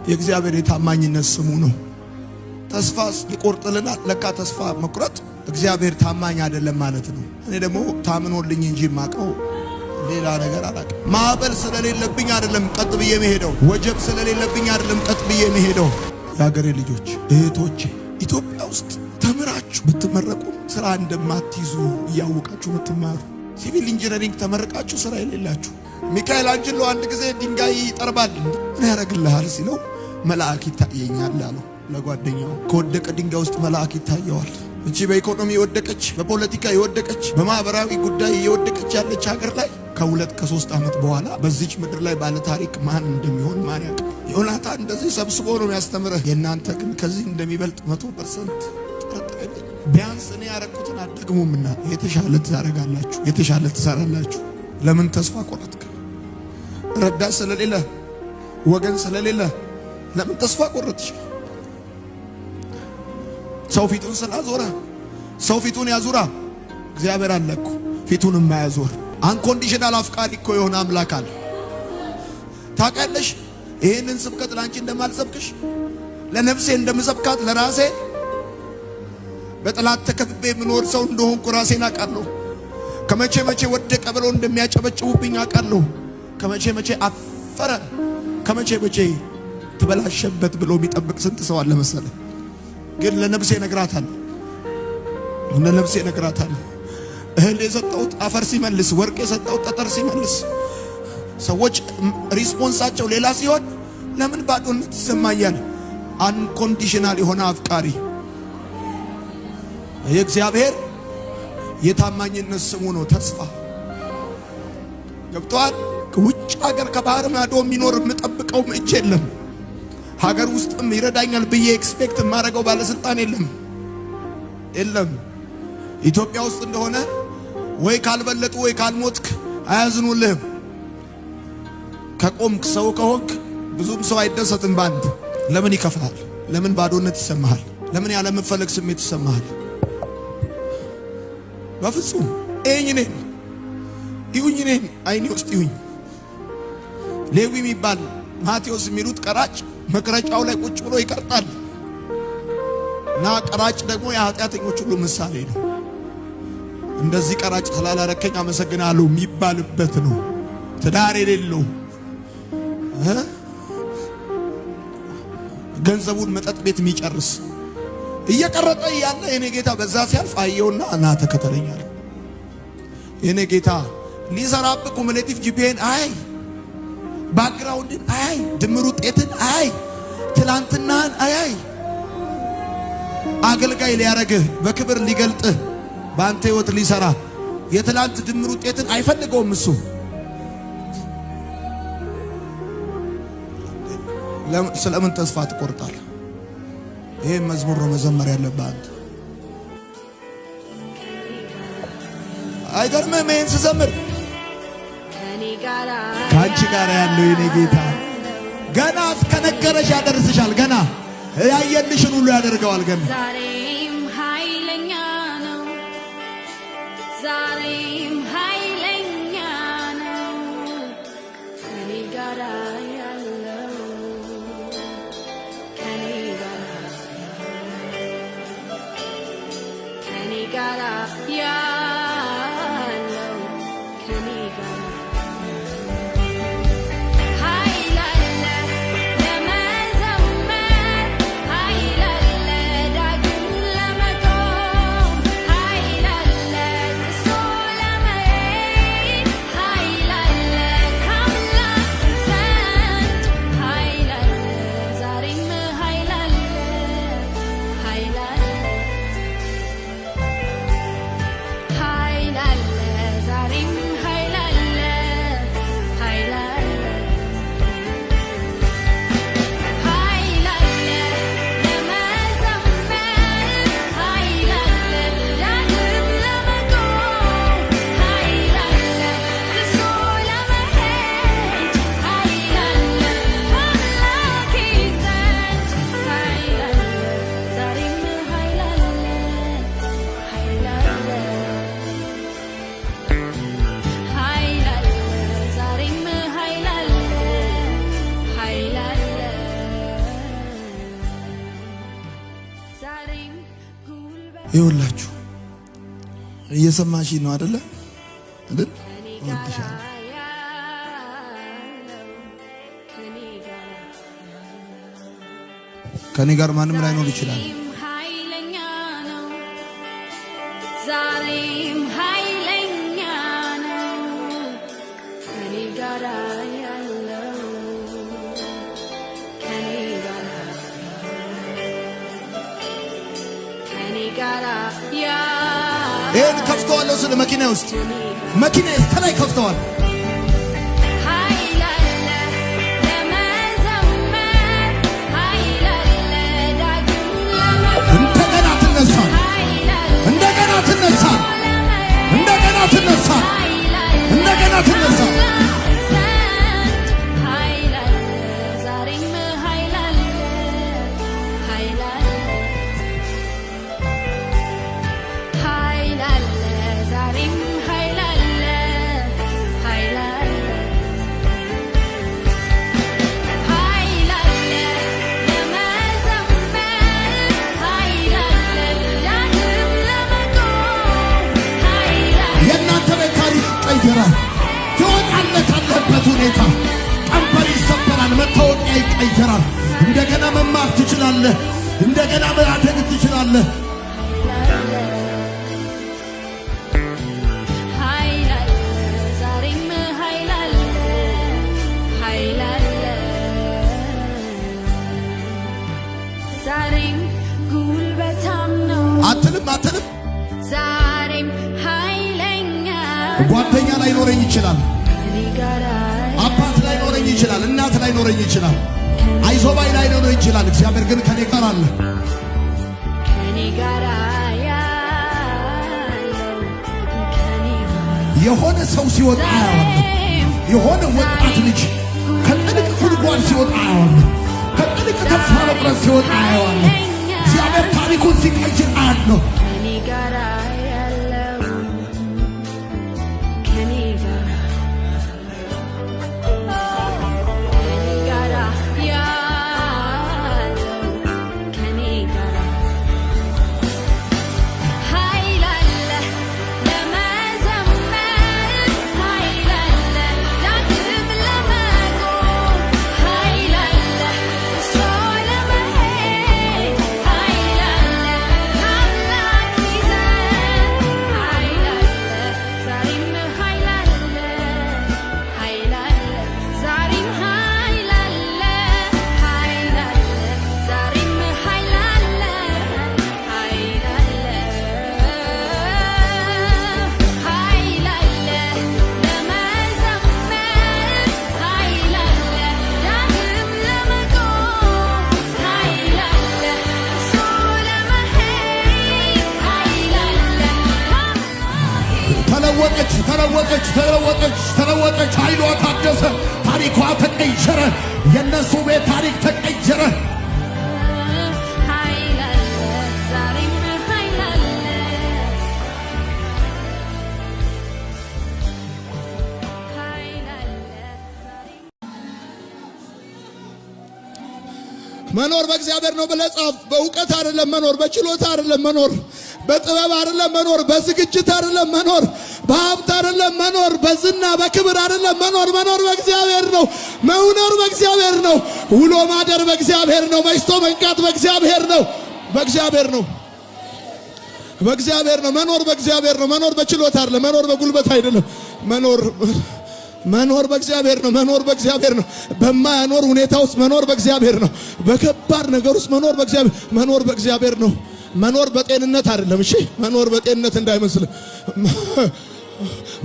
የእግዚአብሔር የታማኝነት ስሙ ነው። ተስፋስ ይቆርጥልናል። ለካ ተስፋ መቁረጥ እግዚአብሔር ታማኝ አይደለም ማለት ነው። እኔ ደግሞ ታምኖልኝ እንጂ ማቀው ሌላ ነገር አላውቅም። ማዕበል ስለሌለብኝ አይደለም ቀጥ ብዬ መሄደው፣ ወጀብ ስለሌለብኝ አይደለም ቀጥ ብዬ መሄደው። የሀገሬ ልጆች እህቶቼ፣ ኢትዮጵያ ውስጥ ተምራችሁ ብትመረቁ ስራ እንደማትይዙ እያወቃችሁ ብትማሩ፣ ሲቪል ኢንጂነሪንግ ተመረቃችሁ ስራ የሌላችሁ። ሚካኤል አንጅሎ አንድ ጊዜ ድንጋይ ይጠርባል ምን ያደርግልሃል ሲለው መልአክ ይታየኛል አለው ለጓደኛው። ከወደቀ ድንጋይ ውስጥ መልአክ ይታየዋል። እቺ በኢኮኖሚ የወደቀች፣ በፖለቲካ የወደቀች፣ በማህበራዊ ጉዳይ የወደቀች ያለች ሀገር ላይ ከ2 ከ3 ዓመት በኋላ በዚች ምድር ላይ ባለ ታሪክ ማን እንደሚሆን ማን ያውቃል? ዮናታን እንደዚህ ሰብስቦ ነው የሚያስተምረህ። የእናንተ ግን ከዚህ እንደሚበልጥ 100% ጥርጥር። ቢያንስ እኔ ያረኩትን አትደግሙምና የተሻለ ትዛረጋላችሁ፣ የተሻለ ትሰራላችሁ። ለምን ተስፋ ቆረጥክ? ረዳት ስለሌለ፣ ወገን ስለሌለ ለምን ተስፋ ቆረጥሽ? ሰው ፊቱን ስላዞረ ሰው ፊቱን ያዙራ። እግዚአብሔር አለኩ ፊቱን የማያዞር አንኮንዲሽናል አፍቃሪ እኮ የሆነ አምላክ አለ። ታውቃለሽ? ይሄንን ስብከት ላንቺ እንደማልሰብክሽ ለነፍሴ እንደምሰብካት ለራሴ በጠላት ተከብቤ የምኖር ሰው እንደሆንኩ ራሴን አውቃለሁ። ከመቼ መቼ ወደቀ ብሎ እንደሚያጨበጭቡብኝ አውቃለሁ። ከመቼ መቼ አፈረ፣ ከመቼ መቼ ተበላሸበት ብሎ የሚጠብቅ ስንት ሰው አለ መሰለህ። ግን ለነፍሴ ነግራታለሁ፣ ለነፍሴ ነግራታለሁ። እህል የሰጠሁት አፈር ሲመልስ፣ ወርቅ የሰጠሁት ጠጠር ሲመልስ፣ ሰዎች ሪስፖንሳቸው ሌላ ሲሆን ለምን ባዶነት ይሰማኛል? አንኮንዲሽናል የሆነ አፍቃሪ የእግዚአብሔር የታማኝነት ስሙ ነው ተስፋ። ገብቷል? ከውጭ ሀገር ከባህር ማዶ የሚኖር የምጠብቀው እጅ የለም። ሀገር ውስጥም ይረዳኛል ብዬ ኤክስፔክት የማደርገው ባለስልጣን የለም። ኢትዮጵያ ውስጥ እንደሆነ ወይ ካልበለጡ ወይ ካልሞትክ አያዝኑልህም። ከቆምክ ሰው ከሆንክ ብዙም ሰው አይደሰትም ባንተ። ለምን ይከፋል? ለምን ባዶነት ይሰማሃል? ለምን ያለ መፈለግ ስሜት ይሰማሃል? በፍጹም እዩኝ አይኔ ውስጥ ይሁኝ። ሌዊ የሚባል ማቴዎስ የሚሉት ቀራጭ መቅረጫው ላይ ቁጭ ብሎ ይቀርጣል። እና ቀራጭ ደግሞ የኃጢአተኞች ሁሉ ምሳሌ ነው። እንደዚህ ቀራጭ ስላላረከኝ አመሰግናለሁ የሚባልበት ነው። ትዳር የሌለው ገንዘቡን መጠጥ ቤት የሚጨርስ እየቀረጠ ያለ የኔ ጌታ በዛ ሲያልፍ አየውና እና ተከተለኛል። የኔ ጌታ ሊሰራብ ኩሙሌቲቭ ጂፒኤን አይ፣ ባክግራውንድን አይ፣ ድምር ውጤትን አይ፣ ትላንትናን አይ፣ አገልጋይ ሊያረግህ በክብር ሊገልጥህ በአንተ ህይወት ሊሰራ የትላንት ድምር ውጤትን አይፈልገውም እሱ። ስለምን ተስፋ ትቆርጣለህ? ይሄ መዝሙር ነው መዘመር ያለብህ አንተ። አይገርምም? ይሄን ስዘምር ከአንቺ ጋር ያለው የኔ ጌታ ገና እስከነገረሽ ያደርስሻል። ገና ያየልሽን ሁሉ ያደርገዋል። ገና ዛሬም ኃይለኛ ነው፣ ዛሬም ኃይለኛ ነው። ከኔ ጋር ያለው ከኔ ጋር ያለው ከኔ ጋር ይኸውላችሁ እየሰማሽ ነው አይደለ? አይደል? ወድሻለሁ። ከኔ ጋር ማንም ላይኖር ይችላል። ኃይለኛ ነው ዛሬም ኃይለኛ ነው ከኔ ጋር ያለው ከኔ ጋር ይሄን ከፍተዋለሁ ስለ መኪና ውስጥ መኪና ከላይ ከፍተዋል። እንደገና ትነሳል። እንደገና ትነሳል። እንደገና ትነሳል። እንደገና ትነሳል። ትወጣለህ ካለህበት ሁኔታ ቀንበር ይሰበራል። መታወቂያ ይቀየራል። እንደገና መማር ትችላለህ። እንደገና ማደግ ትችላለህ። ዛሬም ጉልበታም ነው አትልም ዛሬም ኃይለኛ ጓደኛ ላይኖረኝ ይችላል። አባት ላይኖረኝ ይችላል። እናት ላይኖረኝ ይችላል። አይዞባይ ላይኖረኝ ይችላል። እግዚአብሔር ግን ከኔ ጋር አለ። ከኔ ጋር ያለው የሆነ ሰው ሲወጣ አያዋለሁ። የሆነ ወጣት ልጅ ከጥልቅ ጉድጓድ ሲወጣ አያዋለሁ። ከጥልቅ ተስፋ መቁረጥ ሲወጣ አያዋለሁ። እግዚአብሔር ታሪኩን ሲቀይር አያለሁ። ከኔ ጋር ያለው ከኔ ጋር ያለው ከኔ ጋር ኃይል አለ ለመዘመር ኃይል አለ ዳግም ለመቆም ኃይል አለ እሱ ለመሄድ ኃይል አለ ታላቅ ይዘን ኃይል አለ ዛሬም ኃይል አለ ኃይል አለ ዛሬም ኃይል አለ ኃይል አለ ዛሬም ኃይል አለ ኃይል አለ ኃይል አለ ለመዘመር ኃይል አለ ዳግም ለመቆም ኃይል አለ እሱ ለመሄድ ኃይል አለ ተለወጠች። ኃይሏ ታደሰ። ታሪኳ ተቀየረ። የነሱ ቤት ታሪክ ተቀየረ። ኃይል አለ ዛሬም ኃይል አለ ኃይል አለ መኖር በእግዚአብሔር ነው ብለህ ጻፍ። በእውቀት አይደለም መኖር፣ በችሎታ አይደለም መኖር፣ በጥበብ አይደለም መኖር፣ በዝግጅት አይደለም መኖር፣ በሀብት አይደለም መኖር፣ በዝና በክብር አይደለም መኖር። መኖር በእግዚአብሔር ነው። መኖር በእግዚአብሔር ነው። ውሎ ማደር በእግዚአብሔር ነው። መሽቶ መንቃት በእግዚአብሔር ነው። በእግዚአብሔር ነው። በእግዚአብሔር ነው። መኖር በእግዚአብሔር ነው። መኖር በችሎታ አይደለም። መኖር በጉልበት አይደለም። መኖር በእግዚአብሔር ነው። መኖር በእግዚአብሔር ነው። በማያኖር ሁኔታ ውስጥ መኖር በእግዚአብሔር ነው። በከባድ ነገር ውስጥ መኖር በእግዚአብሔር መኖር በእግዚአብሔር ነው። መኖር በጤንነት አይደለም። እሺ፣ መኖር በጤንነት እንዳይመስል።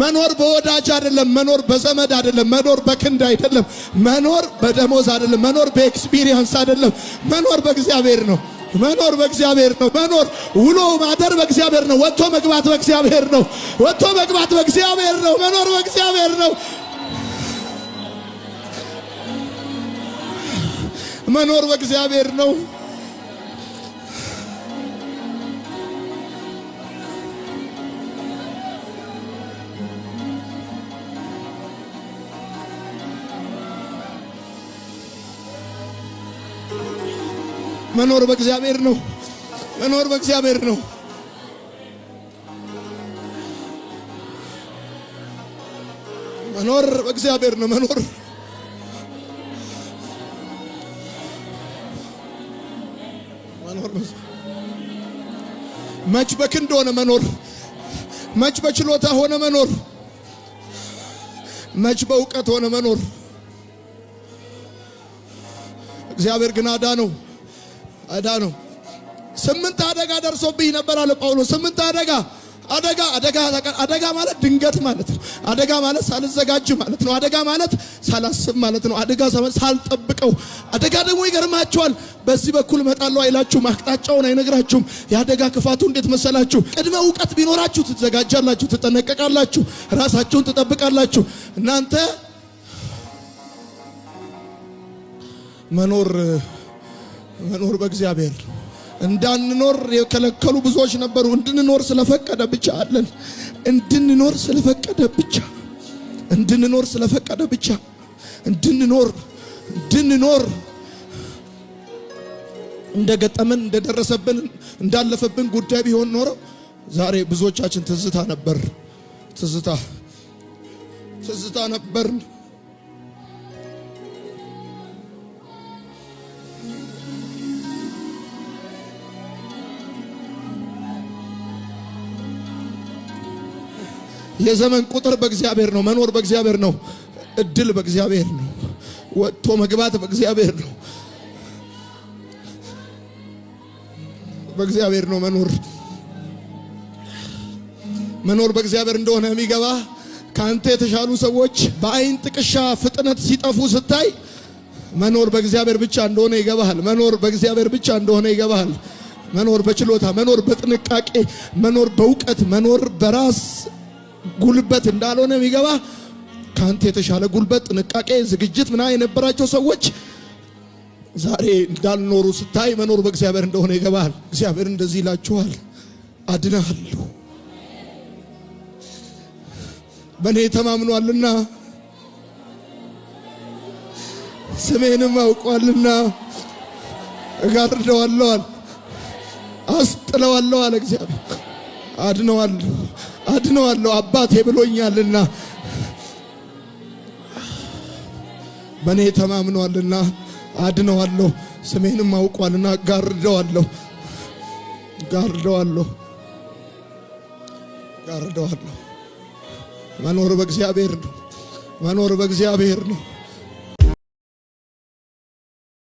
መኖር በወዳጅ አይደለም። መኖር በዘመድ አይደለም። መኖር በክንድ አይደለም። መኖር በደሞዝ አይደለም። መኖር በኤክስፒሪየንስ አይደለም። መኖር በእግዚአብሔር ነው። መኖር በእግዚአብሔር ነው። መኖር ውሎ ማደር በእግዚአብሔር ነው። ወጥቶ መግባት በእግዚአብሔር ነው። ወጥቶ መግባት በእግዚአብሔር ነው። መኖር በእግዚአብሔር ነው። መኖር በእግዚአብሔር ነው። መኖር በእግዚአብሔር ነው። መኖር በእግዚአብሔር ነው። መኖር በእግዚአብሔር ነው። መኖር መች በክንድ ሆነ መኖር፣ መች በችሎታ ሆነ መኖር፣ መች በእውቀት ሆነ መኖር። እግዚአብሔር ግን አዳነው። 8 አደጋ ደርሶብኝ ነበር አለ ጳውሎስ። 8 አደጋ ማለት ድንገት ማለት ነው። አደጋ ማለት ሳልዘጋጅ ማለት ነው። አደጋ ማለት ሳላስብ ማለት ነው። አደጋ ሳልጠብቀው። አደጋ ደግሞ ይገርማችኋል፣ በዚህ በኩል እመጣለሁ አይላችሁም፣ አቅጣጫውን አይነግራችሁም። የአደጋ ክፋቱ እንዴት መሰላችሁ? ቅድመ እውቀት ቢኖራችሁ ትዘጋጃላችሁ፣ ትጠነቀቃላችሁ፣ ራሳችሁን ትጠብቃላችሁ። እናንተ መኖር በእግዚአብሔር እንዳንኖር የከለከሉ ብዙዎች ነበሩ። እንድንኖር ስለፈቀደ ብቻ አለን። እንድንኖር ስለፈቀደ ብቻ እንድንኖር እንደገጠመን እንደደረሰብን እንዳለፈብን ጉዳይ ቢሆን ኖሮ ዛሬ ብዙዎቻችን ትዝታ ነበር። የዘመን ቁጥር በእግዚአብሔር ነው። መኖር በእግዚአብሔር ነው። እድል በእግዚአብሔር ነው። ወጥቶ መግባት በእግዚአብሔር ነው። በእግዚአብሔር ነው መኖር በእግዚአብሔር እንደሆነ የሚገባ ካንተ የተሻሉ ሰዎች በአይን ጥቅሻ ፍጥነት ሲጠፉ ስታይ መኖር በእግዚአብሔር ብቻ እንደሆነ ይገባሃል። መኖር በእግዚአብሔር ብቻ እንደሆነ ይገባሃል። መኖር በችሎታ፣ መኖር በጥንቃቄ፣ መኖር በእውቀት፣ መኖር በራስ ጉልበት እንዳልሆነ የሚገባ ካንተ የተሻለ ጉልበት፣ ጥንቃቄ፣ ዝግጅት ምናምን የነበራቸው ሰዎች ዛሬ እንዳልኖሩ ስታይ መኖር በእግዚአብሔር እንደሆነ ይገባሃል። እግዚአብሔር እንደዚህ ይላችኋል፣ አድናለሁ፣ በእኔ ተማምኗልና ስሜንም አውቋልና እጋርደዋለሁ፣ አስጥለዋለሁ አለ እግዚአብሔር። አድነዋለሁ አባቴ ብሎኛልና በእኔ ተማምኗልና አድነዋለሁ፣ ስሜንም አውቋልና ጋርደዋለሁ። መኖር በእግዚአብሔር ነው።